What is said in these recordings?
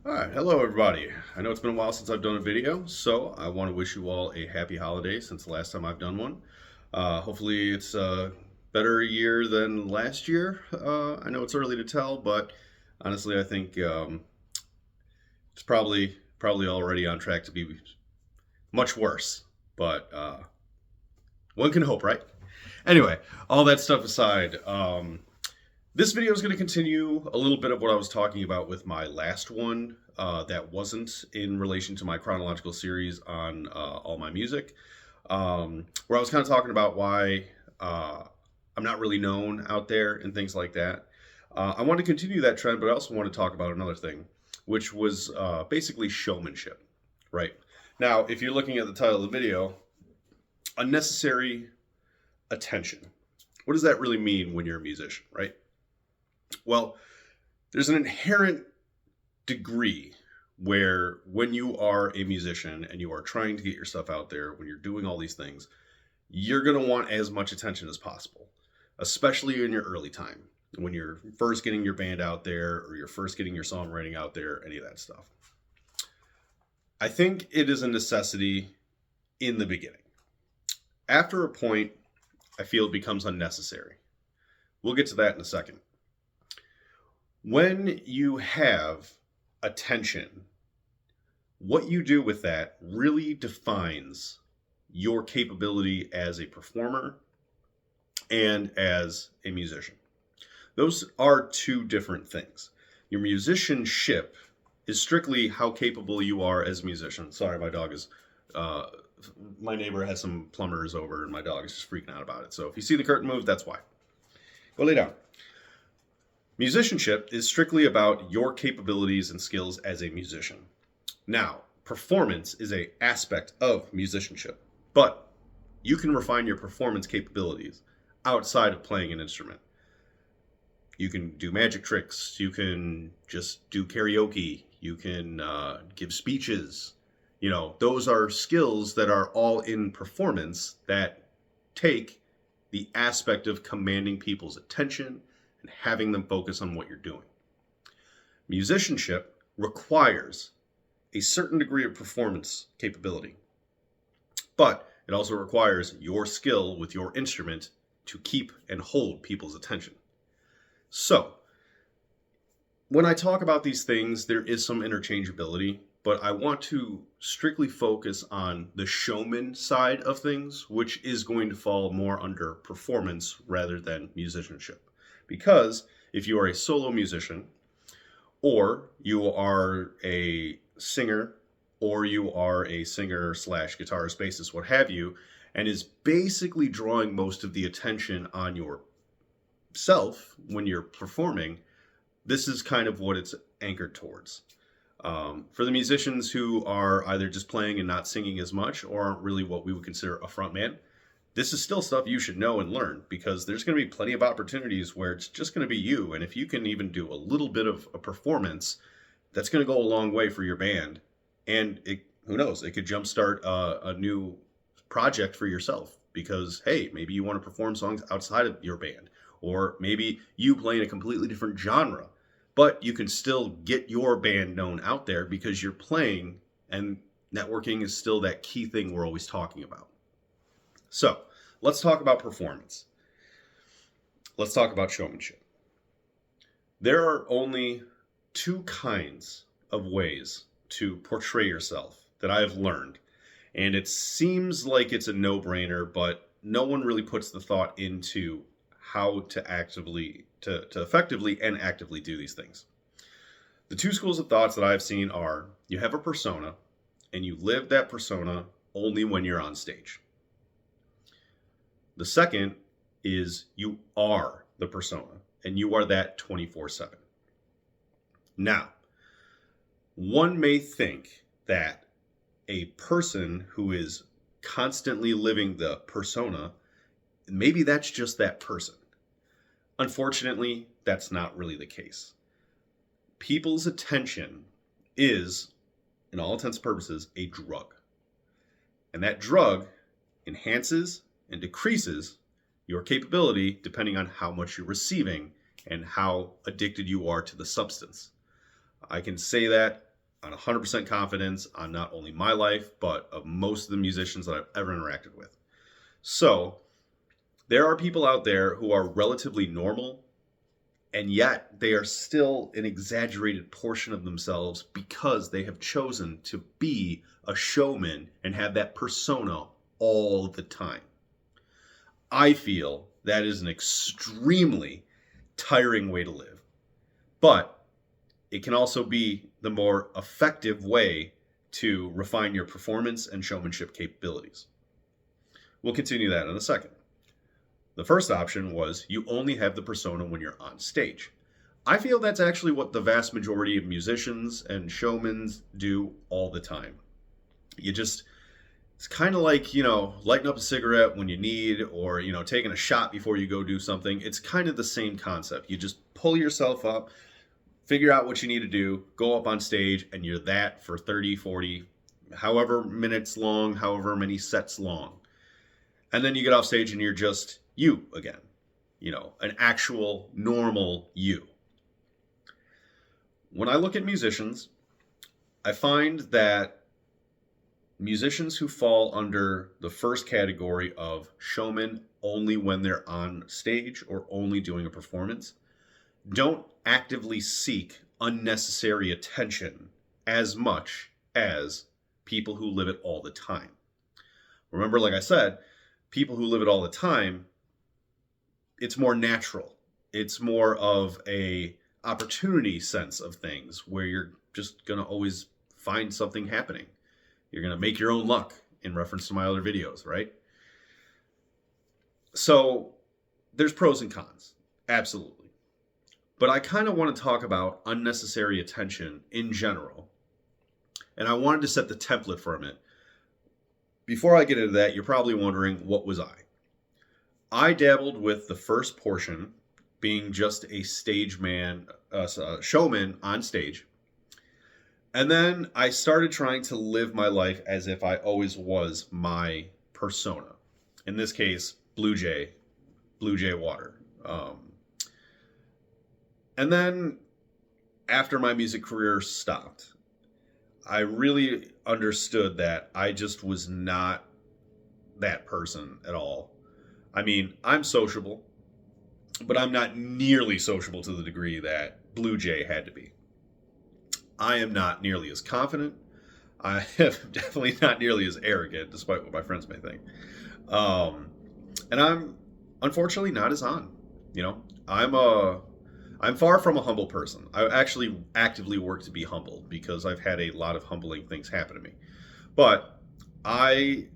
All right, hello everybody. I know it's been a while since I've done a video, so I want to wish you all a happy holiday since the last time I've done one. Hopefully, it's a better year than last year. I know it's early to tell, but honestly, I think it's probably already on track to be much worse. But one can hope, right? Anyway, all that stuff aside, this video is going to continue a little bit of what I was talking about with my last one that wasn't in relation to my chronological series on all my music, where I was kind of talking about why I'm not really known out there and things like that. I want to continue that trend, but I also want to talk about another thing, which was basically showmanship, right? Now, if you're looking at the title of the video, unnecessary attention. What does that really mean when you're a musician, right? Well, there's an inherent degree where when you are a musician and you are trying to get your stuff out there, when you're doing all these things, you're going to want as much attention as possible, especially in your early time, when you're first getting your band out there or you're first getting your songwriting out there, any of that stuff. I think it is a necessity in the beginning. After a point, I feel it becomes unnecessary. We'll get to that in a second. When you have attention, what you do with that really defines your capability as a performer and as a musician. Those are two different things. Your musicianship is strictly how capable you are as a musician. Sorry, my dog is. My neighbor has some plumbers over, and my dog is just freaking out about it. So if you see the curtain move, that's why. Go lay down. Musicianship is strictly about your capabilities and skills as a musician. Now, performance is an aspect of musicianship, but you can refine your performance capabilities outside of playing an instrument. You can do magic tricks, you can just do karaoke, you can give speeches. Those are skills that are all in performance that take the aspect of commanding people's attention and having them focus on what you're doing. Musicianship requires a certain degree of performance capability, but it also requires your skill with your instrument to keep and hold people's attention. So, when I talk about these things, there is some interchangeability, but I want to strictly focus on the showman side of things, which is going to fall more under performance rather than musicianship. Because if you are a solo musician, or you are a singer, or you are a singer slash guitarist, bassist, what have you, and is basically drawing most of the attention on yourself when you're performing, this is kind of what it's anchored towards. For the musicians who are either just playing and not singing as much, or aren't really what we would consider a front man, this is still stuff you should know and learn, because there's going to be plenty of opportunities where it's just going to be you. And if you can even do a little bit of a performance, that's going to go a long way for your band. And who knows, it could jumpstart a new project for yourself, because, hey, maybe you want to perform songs outside of your band, or maybe you play in a completely different genre, but you can still get your band known out there because you're playing, and networking is still that key thing we're always talking about. So, let's talk about performance. Let's talk about showmanship. There are only two kinds of ways to portray yourself that I have learned. And it seems like it's a no-brainer, but no one really puts the thought into how to effectively and actively do these things. The two schools of thoughts that I've seen are: you have a persona, and you live that persona only when you're on stage. The second is you are the persona, and you are that 24/7. Now, one may think that a person who is constantly living the persona, maybe that's just that person. Unfortunately, that's not really the case. People's attention is, in all intents and purposes, a drug. And that drug enhances and decreases your capability depending on how much you're receiving and how addicted you are to the substance. I can say that on 100% confidence on not only my life, but of most of the musicians that I've ever interacted with. So there are people out there who are relatively normal, and yet they are still an exaggerated portion of themselves because they have chosen to be a showman and have that persona all the time. I feel that is an extremely tiring way to live, but it can also be the more effective way to refine your performance and showmanship capabilities. We'll continue that in a second. The first option was you only have the persona when you're on stage. I feel that's actually what the vast majority of musicians and showmen do all the time. It's kind of like, lighting up a cigarette when you need, or, taking a shot before you go do something. It's kind of the same concept. You just pull yourself up, figure out what you need to do, go up on stage, and you're that for 30, 40, however minutes long, however many sets long. And then you get off stage and you're just you again, an actual normal you. When I look at musicians, I find that musicians who fall under the first category of showmen only when they're on stage or only doing a performance don't actively seek unnecessary attention as much as people who live it all the time. Remember, like I said, people who live it all the time, it's more natural. It's more of a opportunity sense of things where you're just going to always find something happening. You're going to make your own luck, in reference to my other videos, right? So there's pros and cons, absolutely. But I kind of want to talk about unnecessary attention in general. And I wanted to set the template for a minute. Before I get into that, you're probably wondering, what was I? I dabbled with the first portion, being just a showman on stage. And then I started trying to live my life as if I always was my persona. In this case, Blue Jay Water. And then after my music career stopped, I really understood that I just was not that person at all. I mean, I'm sociable, but I'm not nearly sociable to the degree that Blue Jay had to be. I am not nearly as confident. I am definitely not nearly as arrogant, despite what my friends may think. And I'm unfortunately not as on. I'm far from a humble person. I actually actively work to be humble because I've had a lot of humbling things happen to me. But I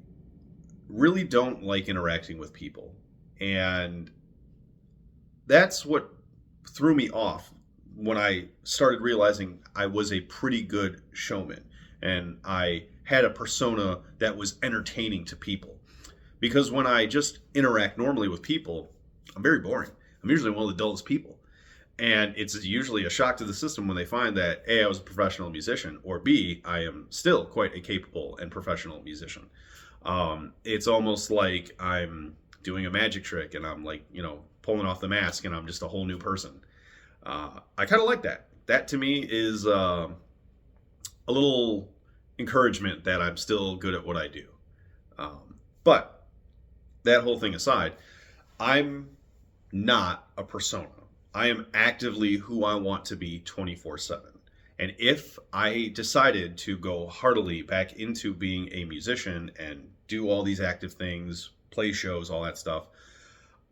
really don't like interacting with people. And that's what threw me off when I started realizing I was a pretty good showman and I had a persona that was entertaining to people. Because when I just interact normally with people, I'm very boring. I'm usually one of the dullest people. And it's usually a shock to the system when they find that A, I was a professional musician, or B, I am still quite a capable and professional musician. It's almost like I'm doing a magic trick and I'm like, pulling off the mask and I'm just a whole new person. I kind of like that. That to me is a little encouragement that I'm still good at what I do. But that whole thing aside, I'm not a persona. I am actively who I want to be 24/7. And if I decided to go heartily back into being a musician and do all these active things, play shows, all that stuff,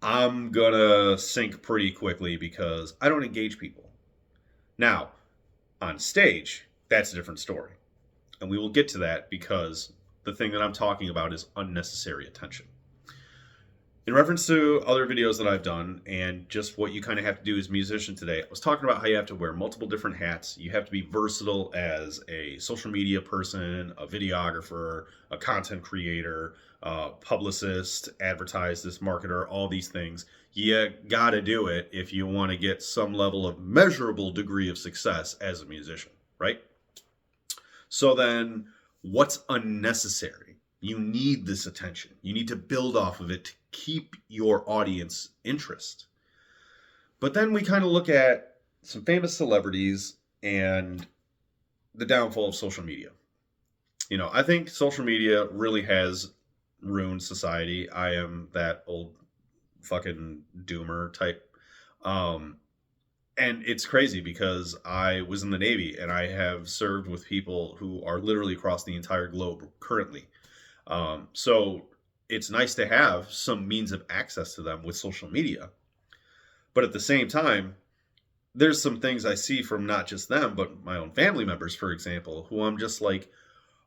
I'm gonna sink pretty quickly because I don't engage people. Now, on stage, that's a different story. And we will get to that because the thing that I'm talking about is unnecessary attention. In reference to other videos that I've done and just what you kind of have to do as a musician today, I was talking about how you have to wear multiple different hats. You have to be versatile as a social media person, a videographer, a content creator, a publicist, advertisist, marketer, all these things. You got to do it if you want to get some level of measurable degree of success as a musician, right? So then what's unnecessary? You need this attention. You need to build off of it to keep your audience interest. But then we kind of look at some famous celebrities and the downfall of social media. I think social media really has ruined society. I am that old fucking doomer type. Um, and it's crazy because I was in the Navy and I have served with people who are literally across the entire globe currently. So it's nice to have some means of access to them with social media. But at the same time, there's some things I see from not just them, but my own family members, for example, who I'm just like,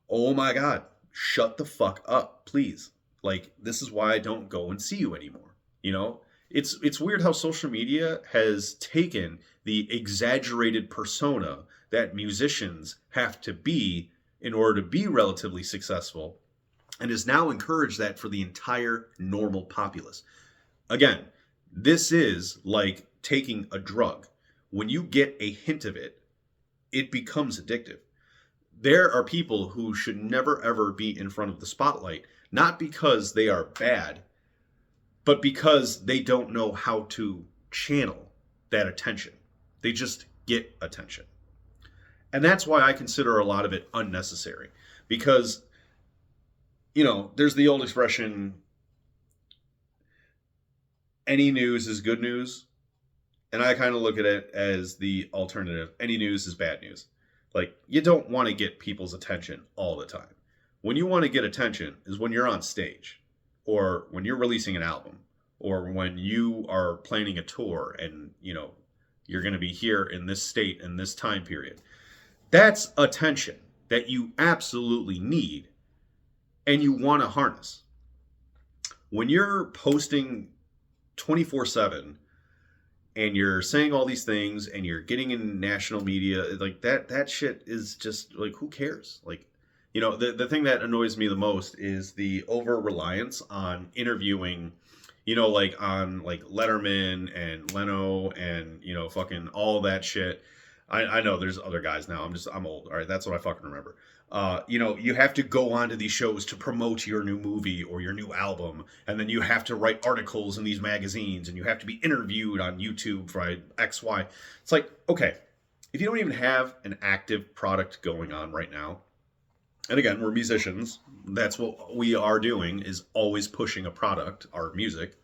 oh my God, shut the fuck up, please. Like, this is why I don't go and see you anymore. It's weird how social media has taken the exaggerated persona that musicians have to be in order to be relatively successful and has now encouraged that for the entire normal populace. Again, this is like taking a drug. When you get a hint of it, it becomes addictive. There are people who should never ever be in front of the spotlight, not because they are bad, but because they don't know how to channel that attention. They just get attention. And that's why I consider a lot of it unnecessary. Because, there's the old expression, any news is good news. And I kind of look at it as the alternative. Any news is bad news. Like, you don't want to get people's attention all the time. When you want to get attention is when you're on stage, or when you're releasing an album, or when you are planning a tour and, you're going to be here in this state in this time period. That's attention that you absolutely need and you want to harness. When you're posting 24/7 and you're saying all these things and you're getting in national media, like that shit is just like, who cares? Like, the thing that annoys me the most is the over reliance on interviewing, like on like Letterman and Leno and, fucking all that shit. I know there's other guys now. I'm old. All right. That's what I fucking remember. You have to go onto these shows to promote your new movie or your new album. And then you have to write articles in these magazines and you have to be interviewed on YouTube for XY. It's like, okay, if you don't even have an active product going on right now, and again, we're musicians. That's what we are doing, is always pushing a product, our music.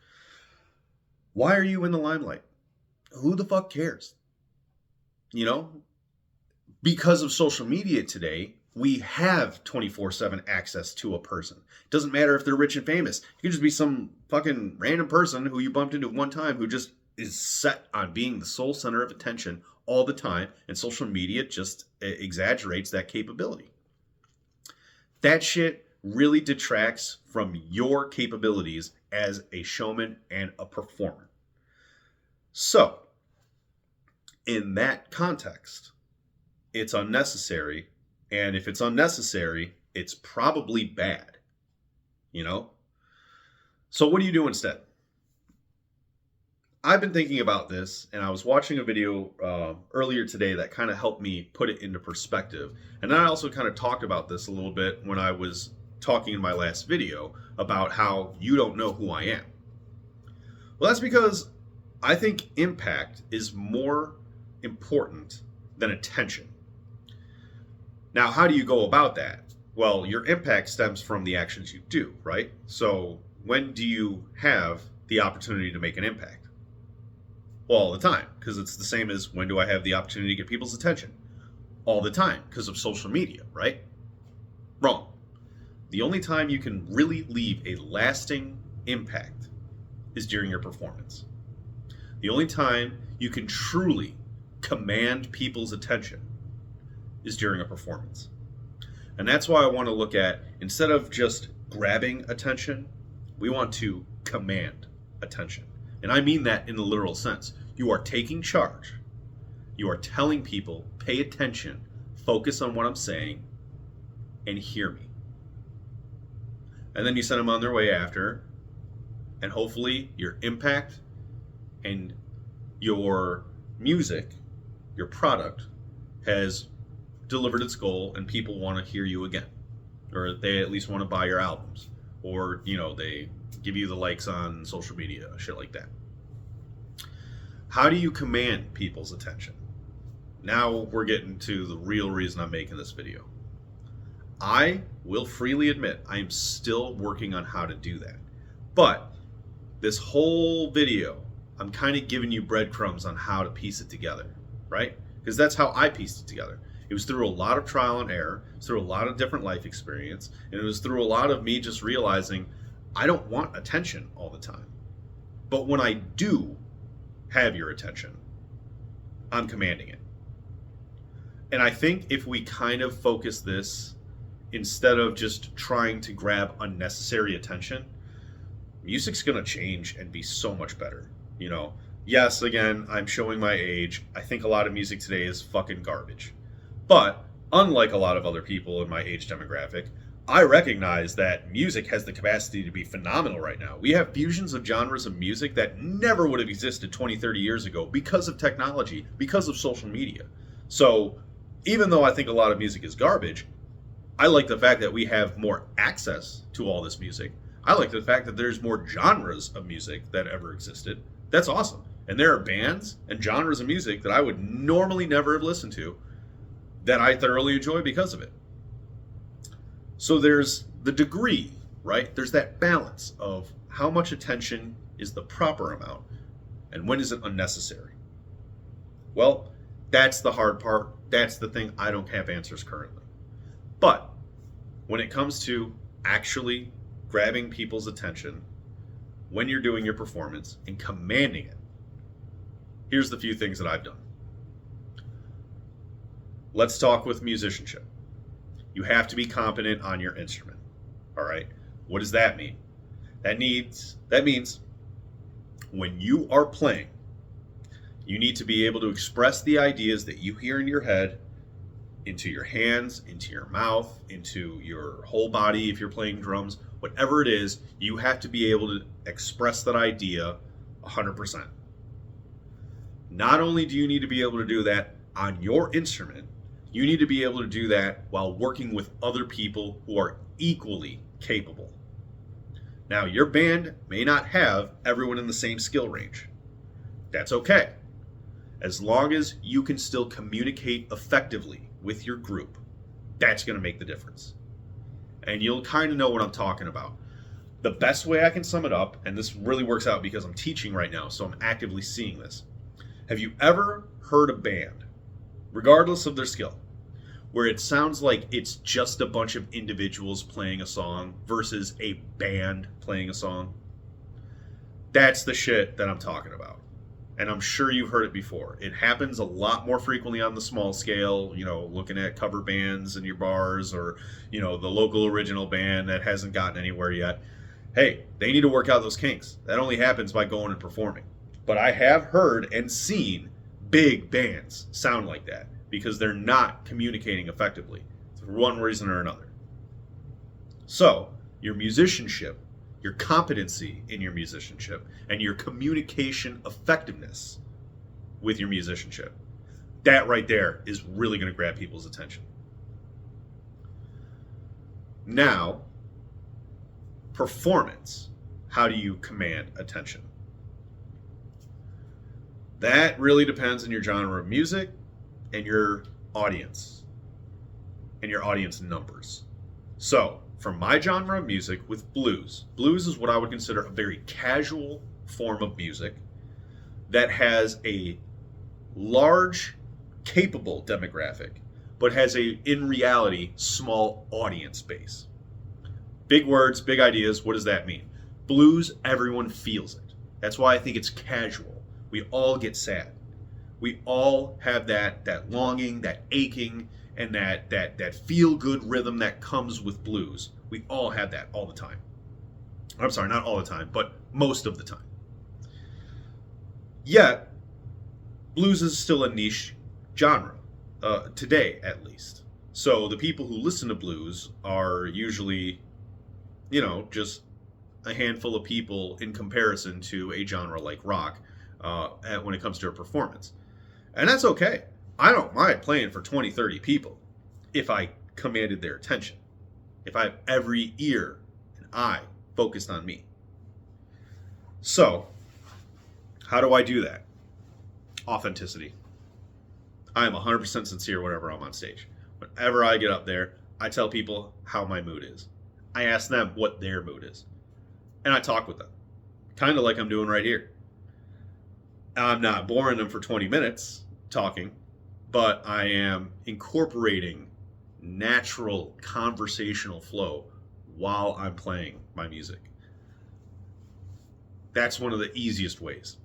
Why are you in the limelight? Who the fuck cares? Because of social media today, we have 24/7 access to a person. It doesn't matter if they're rich and famous. You can just be some fucking random person who you bumped into one time who just is set on being the sole center of attention all the time, and social media just exaggerates that capability. That shit really detracts from your capabilities as a showman and a performer. So, in that context, it's unnecessary. And if it's unnecessary, it's probably bad. So what do you do instead? I've been thinking about this, and I was watching a video earlier today that kind of helped me put it into perspective. And then I also kind of talked about this a little bit when I was talking in my last video about how you don't know who I am. Well, that's because I think impact is more important than attention. Now, how do you go about that? Well, your impact stems from the actions you do, right? So when do you have the opportunity to make an impact? Well, all the time, because it's the same as when do I have the opportunity to get people's attention? All the time, because of social media, right? Wrong. The only time you can really leave a lasting impact is during your performance. The only time you can truly command people's attention is during a performance. And that's why I want to look at, instead of just grabbing attention, we want to command attention. And I mean that in the literal sense. You are taking charge. You are telling people, pay attention, focus on what I'm saying, and hear me. And then you send them on their way after, and hopefully your impact and your music, your product, has delivered its goal and people want to hear you again. Or they at least want to buy your albums. Or, they give you the likes on social media, shit like that. How do you command people's attention? now we're getting to the real reason I'm making this video. I will freely admit I am still working on how to do that. But this whole video, I'm kind of giving you breadcrumbs on how to piece it together, right? Because that's how I pieced it together. It was through a lot of trial and error, it's through a lot of different life experience, and it was through a lot of me just realizing I don't want attention all the time. But when I do have your attention, I'm commanding it. And I think if we kind of focus this, instead of just trying to grab unnecessary attention, music's going to change and be so much better. You know, yes, again, I'm showing my age. I think a lot of music today is fucking garbage. But unlike a lot of other people in my age demographic, I recognize that music has the capacity to be phenomenal right now. We have fusions of genres of music that never would have existed 20, 30 years ago because of technology, because of social media. So even though I think a lot of music is garbage, I like the fact that we have more access to all this music. I like the fact that there's more genres of music that ever existed. That's awesome. And there are bands and genres of music that I would normally never have listened to that I thoroughly enjoy because of it. So there's the degree, right? There's that balance of how much attention is the proper amount and when is it unnecessary. Well, that's the hard part. That's the thing I don't have answers currently. But when it comes to actually grabbing people's attention when you're doing your performance and commanding it, here's the few things that I've done. Let's talk with musicianship. You have to be competent on your instrument. All right. What does that mean? That means when you are playing, you need to be able to express the ideas that you hear in your head into your hands, into your mouth, into your whole body. If you're playing drums, whatever it is, you have to be able to express that idea 100%. Not only do you need to be able to do that on your instrument, you need to be able to do that while working with other people who are equally capable. Now, your band may not have everyone in the same skill range. That's okay. As long as you can still communicate effectively with your group, that's going to make the difference. And you'll kind of know what I'm talking about. The best way I can sum it up, and this really works out because I'm teaching right now, so I'm actively seeing this. Have you ever heard a band, regardless of their skill, where it sounds like it's just a bunch of individuals playing a song versus a band playing a song? That's the shit that I'm talking about. And I'm sure you've heard it before. It happens a lot more frequently on the small scale, you know, looking at cover bands in your bars or, you know, the local original band that hasn't gotten anywhere yet. Hey, they need to work out those kinks. That only happens by going and performing. But I have heard and seen big bands sound like that because they're not communicating effectively for one reason or another. So, your musicianship, your competency in your musicianship, and your communication effectiveness with your musicianship, that right there is really going to grab people's attention. Now, performance. How do you command attention? That really depends on your genre of music and your audience and your audience numbers. So, for my genre of music with blues, blues is what I would consider a very casual form of music that has a large, capable demographic, but has a, in reality, small audience base. Big words, big ideas, what does that mean? Blues, everyone feels it. That's why I think it's casual. We all get sad. We all have that longing, that aching, and that feel-good rhythm that comes with blues. We all have that all the time. I'm sorry, not all the time, but most of the time. Yet, blues is still a niche genre, today at least. So the people who listen to blues are usually, you know, just a handful of people in comparison to a genre like rock when it comes to a performance. And that's okay. I don't mind playing for 20, 30 people if I commanded their attention. If I have every ear and eye focused on me. So, how do I do that? Authenticity. I am 100% sincere whenever I'm on stage. Whenever I get up there, I tell people how my mood is. I ask them what their mood is. And I talk with them, kind of like I'm doing right here. I'm not boring them for 20 minutes talking, but I am incorporating natural conversational flow while I'm playing my music. That's one of the easiest ways.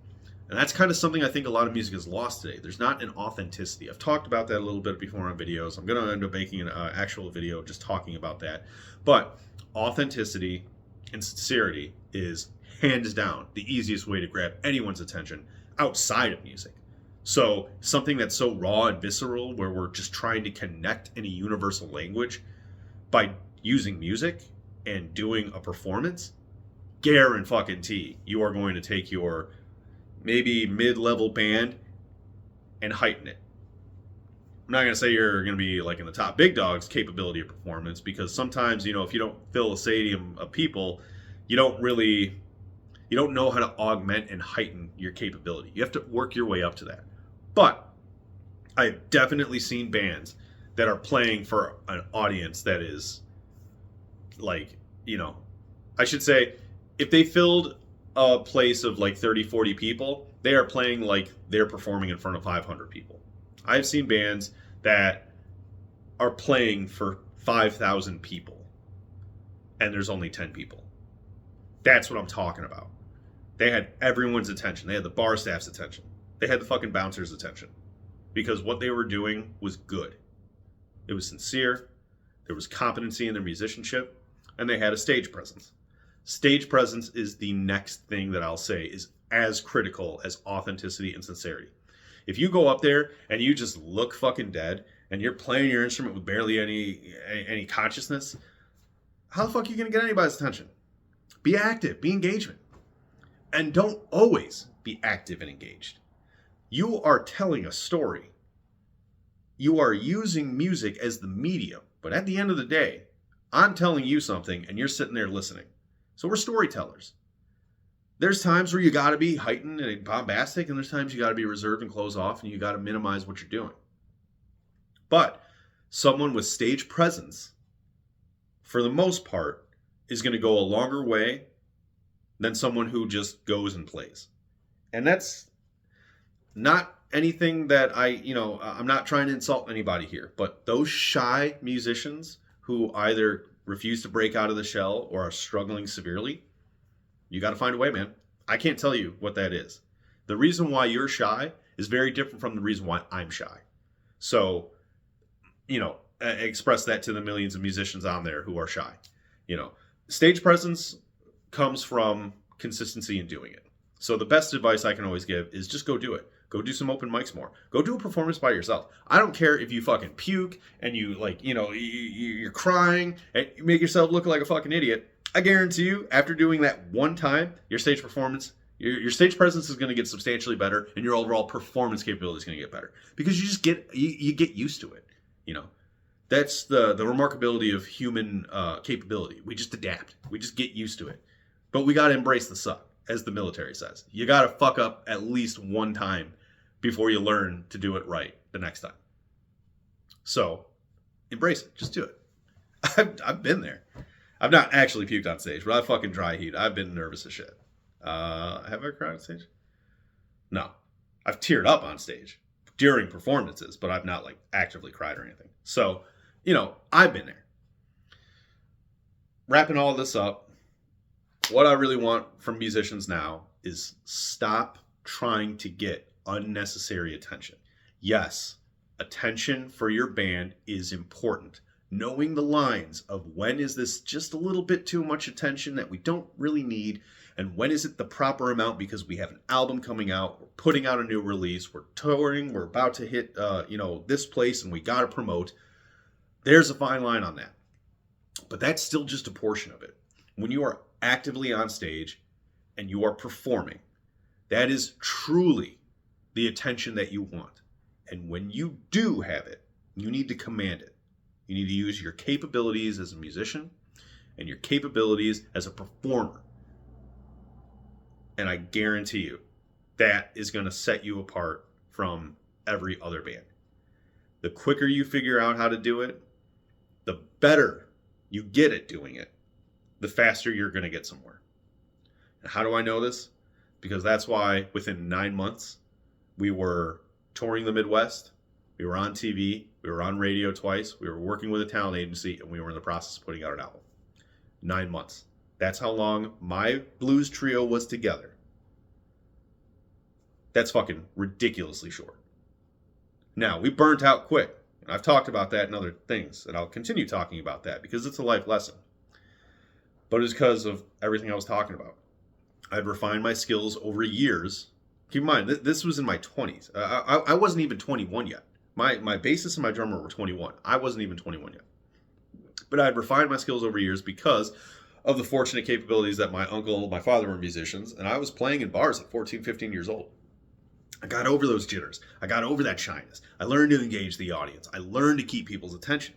And that's kind of something I think a lot of music is lost today. There's not an authenticity. I've talked about that a little bit before on videos. I'm going to end up making an actual video just talking about that. But authenticity and sincerity is hands down the easiest way to grab anyone's attention outside of music. So something that's so raw and visceral, where we're just trying to connect in a universal language by using music and doing a performance, guarantee you are going to take your maybe mid-level band and heighten it. I'm not going to say you're going to be like in the top big dogs capability of performance, because sometimes, if you don't fill a stadium of people, you don't know how to augment and heighten your capability. You have to work your way up to that. But I've definitely seen bands that are playing for an audience that is like, I should say, if they filled a place of like 30, 40 people, they are playing like they're performing in front of 500 people. I've seen bands that are playing for 5,000 people and there's only 10 people. That's what I'm talking about. They had everyone's attention. They had the bar staff's attention. They had the fucking bouncers' attention, because what they were doing was good. It was sincere. There was competency in their musicianship, and they had a stage presence. Stage presence is the next thing that I'll say is as critical as authenticity and sincerity. If you go up there and you just look fucking dead and you're playing your instrument with barely any consciousness, how the fuck are you going to get anybody's attention? Be active, be engagement. And don't always be active and engaged. You are telling a story. You are using music as the medium. But at the end of the day, I'm telling you something and you're sitting there listening. So we're storytellers. There's times where you got to be heightened and bombastic, and there's times you got to be reserved and close off, and you got to minimize what you're doing. But someone with stage presence, for the most part, is going to go a longer way than someone who just goes and plays. And that's not anything that I'm not trying to insult anybody here, but those shy musicians who either refuse to break out of the shell or are struggling severely, you got to find a way, man. I can't tell you what that is. The reason why you're shy is very different from the reason why I'm shy. So, express that to the millions of musicians on there who are shy. Stage presence comes from consistency in doing it. So the best advice I can always give is just go do it. Go do some open mics more. Go do a performance by yourself. I don't care if you fucking puke and you're crying and you make yourself look like a fucking idiot. I guarantee you, after doing that one time, your stage performance, your stage presence is going to get substantially better, and your overall performance capability is going to get better, because you just get used to it. That's the remarkability of human capability. We just adapt. We just get used to it. But we got to embrace the suck, as the military says. You got to fuck up at least one time before you learn to do it right the next time. So embrace it. Just do it. I've been there. I've not actually puked on stage, but I fucking dry heat. I've been nervous as shit. Have I cried on stage? No. I've teared up on stage during performances, but I've not actively cried or anything. So, I've been there. Wrapping all this up, what I really want from musicians now is stop trying to get unnecessary attention. Yes, attention for your band is important. Knowing the lines of when is this just a little bit too much attention that we don't really need, and when is it the proper amount because we have an album coming out, we're putting out a new release, we're touring, we're about to hit this place and we got to promote. There's a fine line on that. But that's still just a portion of it. When you are actively on stage and you are performing, that is truly the attention that you want. And when you do have it, you need to command it. You need to use your capabilities as a musician and your capabilities as a performer. And I guarantee you, that is going to set you apart from every other band. The quicker you figure out how to do it, the better you get at doing it, the faster you're going to get somewhere. And how do I know this? Because that's why within 9 months, we were touring the Midwest, we were on TV, we were on radio twice, we were working with a talent agency, and we were in the process of putting out an album. 9 months. That's how long my blues trio was together. That's fucking ridiculously short. Now, we burnt out quick. And I've talked about that in other things, and I'll continue talking about that because it's a life lesson. But it's because of everything I was talking about. I'd refined my skills over years. Keep in mind, this was in my 20s. I wasn't even 21 yet. My bassist and my drummer were 21. I wasn't even 21 yet. But I'd refined my skills over years because of the fortunate capabilities that my uncle and my father were musicians, and I was playing in bars at 14, 15 years old. I got over those jitters. I got over that shyness. I learned to engage the audience. I learned to keep people's attention.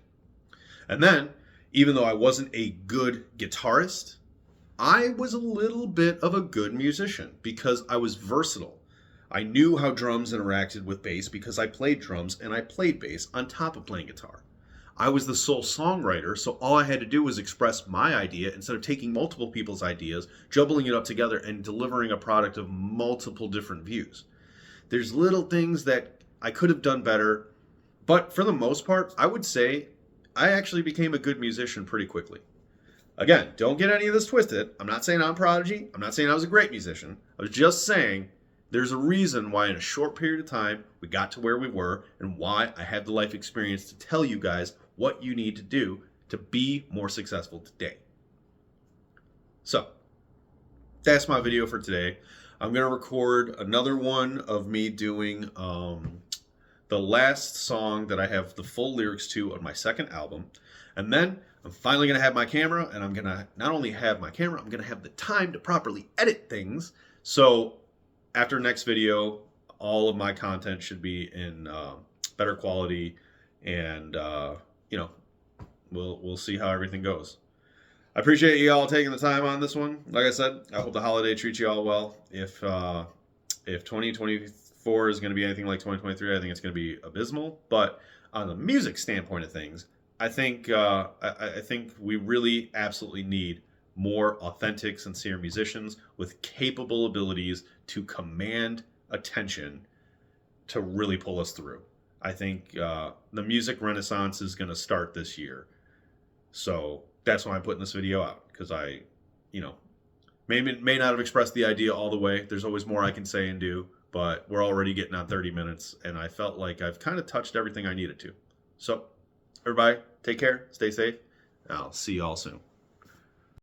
And then, even though I wasn't a good guitarist, I was a little bit of a good musician because I was versatile. I knew how drums interacted with bass because I played drums and I played bass on top of playing guitar. I was the sole songwriter, so all I had to do was express my idea instead of taking multiple people's ideas, jumbling it up together, and delivering a product of multiple different views. There's little things that I could have done better, but for the most part, I would say I actually became a good musician pretty quickly. Again, don't get any of this twisted. I'm not saying I'm a prodigy. I'm not saying I was a great musician. I was just saying there's a reason why in a short period of time we got to where we were and why I have the life experience to tell you guys what you need to do to be more successful today. So, that's my video for today. I'm going to record another one of me doing the last song that I have the full lyrics to on my second album. And then I'm finally going to have my camera, and I'm going to not only have my camera, I'm going to have the time to properly edit things. So after next video, all of my content should be in better quality, and we'll see how everything goes. I appreciate you all taking the time on this one. Like I said, I hope the holiday treats you all well. If 2024 is going to be anything like 2023, I think it's going to be abysmal. But on the music standpoint of things, I think we really absolutely need more authentic, sincere musicians with capable abilities to command attention to really pull us through. I think the music renaissance is going to start this year. So that's why I'm putting this video out, because I, may not have expressed the idea all the way. There's always more I can say and do, but we're already getting on 30 minutes, and I felt like I've kind of touched everything I needed to. So, everybody, take care, stay safe, and I'll see you all soon.